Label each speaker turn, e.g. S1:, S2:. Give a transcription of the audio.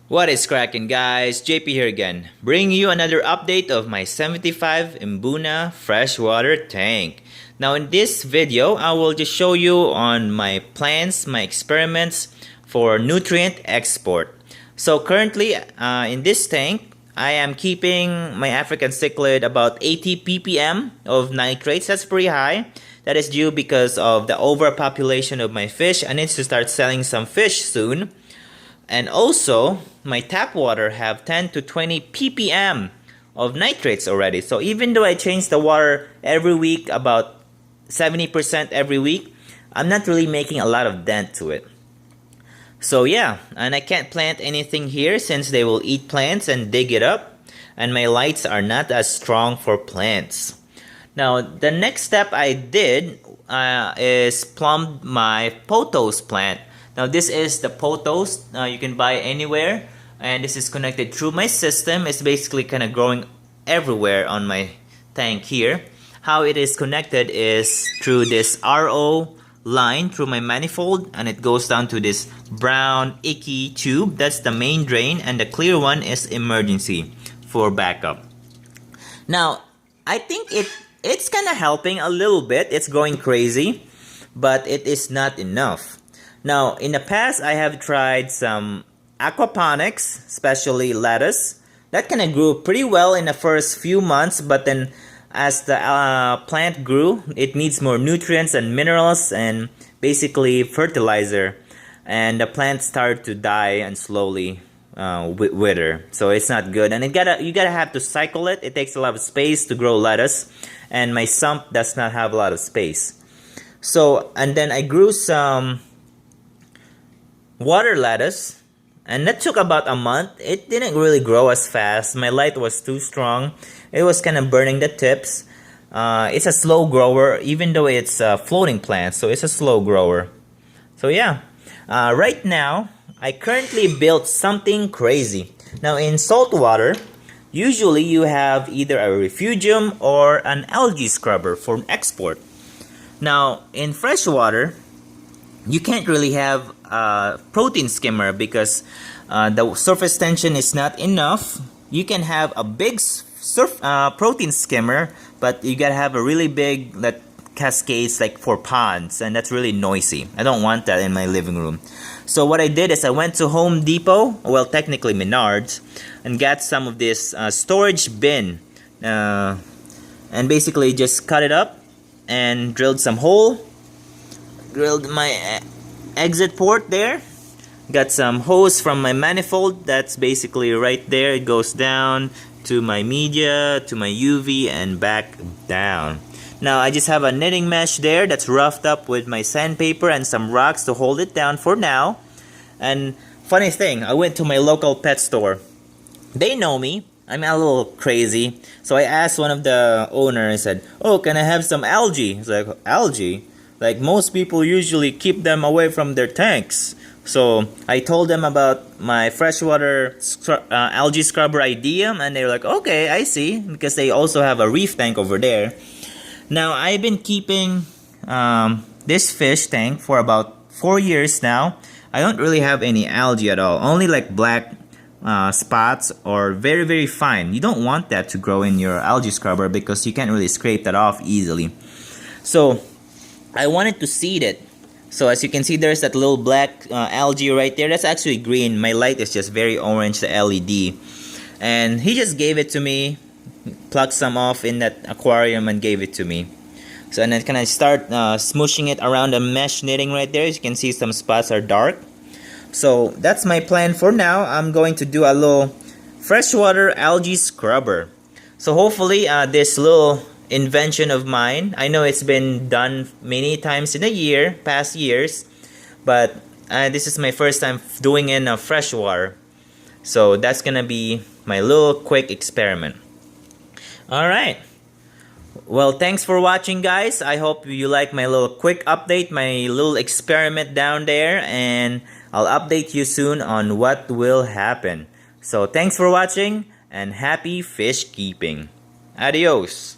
S1: What is cracking, guys? JP here again, bringing you another update of my 75 Mbuna freshwater tank. Now in this video, I will just show you on my plans, my experiments for nutrient export. So currently in this tank, I am keeping my African cichlid about 80 ppm of nitrates. That's pretty high. That is due because of the overpopulation of my fish. I need to start selling some fish soon. And also, my tap water have 10 to 20 ppm of nitrates already. So even though I change the water every week, about 70% every week, I'm not really making a lot of dent to it. So yeah, and I can't plant anything here since they will eat plants and dig it up. And my lights are not as strong for plants. Now, the next step I did is plumb my pothos plant. Now this is the pothos, you can buy anywhere, and this is connected through my system. It's basically kind of growing everywhere on my tank here. How it is connected is through this RO line through my manifold, and it goes down to this brown icky tube. That's the main drain, and the clear one is emergency for backup. Now I think it's kind of helping a little bit. It's going crazy, but it is not enough. Now, in the past, I have tried some aquaponics, especially lettuce. That kind of grew pretty well in the first few months, but then as the plant grew, it needs more nutrients and minerals and basically fertilizer. And the plant started to die and slowly wither. So it's not good. And you gotta have to cycle it. It takes a lot of space to grow lettuce. And my sump does not have a lot of space. So, and then I grew some water lettuce, and that took about a month. It didn't really grow as fast. My light was too strong. It was kind of burning the tips. It's a slow grower, even though it's a floating plant, so it's a slow grower. So yeah, right now I currently built something crazy. Now in salt water, usually you have either a refugium or an algae scrubber for export. Now in freshwater, you can't really have a protein skimmer because the surface tension is not enough. You can have a big protein skimmer, but you gotta have a really big that cascades like for ponds, and that's really noisy. I don't want that in my living room. So what I did is I went to Home Depot, well technically Menards, and got some of this storage bin, and basically just cut it up and drilled some hole. Drilled my exit port there. Got some hose from my manifold. That's basically right there. It goes down to my media, to my UV, and back down. Now I just have a knitting mesh there that's roughed up with my sandpaper and some rocks to hold it down for now. And funny thing, I went to my local pet store. They know me. I'm a little crazy. So I asked one of the owners, I said, "Oh, can I have some algae?" He's like, "Algae? Like most people usually keep them away from their tanks." So I told them about my freshwater algae scrubber idea, and they were like, "Okay, I see," because they also have a reef tank over there. Now I've been keeping this fish tank for about 4 years now. I don't really have any algae at all, only like black spots or very, very fine. You don't want that to grow in your algae scrubber because you can't really scrape that off easily. So I wanted to seed it. So as you can see, there's that little black algae right there. That's actually green. My light is just very orange, the LED. And he just gave it to me, plucked some off in that aquarium and gave it to me. So and then can I start smooshing it around the mesh knitting right there. As you can see, some spots are dark. So that's my plan for now. I'm going to do a little freshwater algae scrubber. So hopefully this little invention of mine, I know it's been done many times in a year, past years, but this is my first time doing it in freshwater. So that's gonna be my little quick experiment. Alright, well thanks for watching, guys. I hope you like my little quick update, my little experiment down there, and I'll update you soon on what will happen. So thanks for watching, and happy fish keeping. Adios.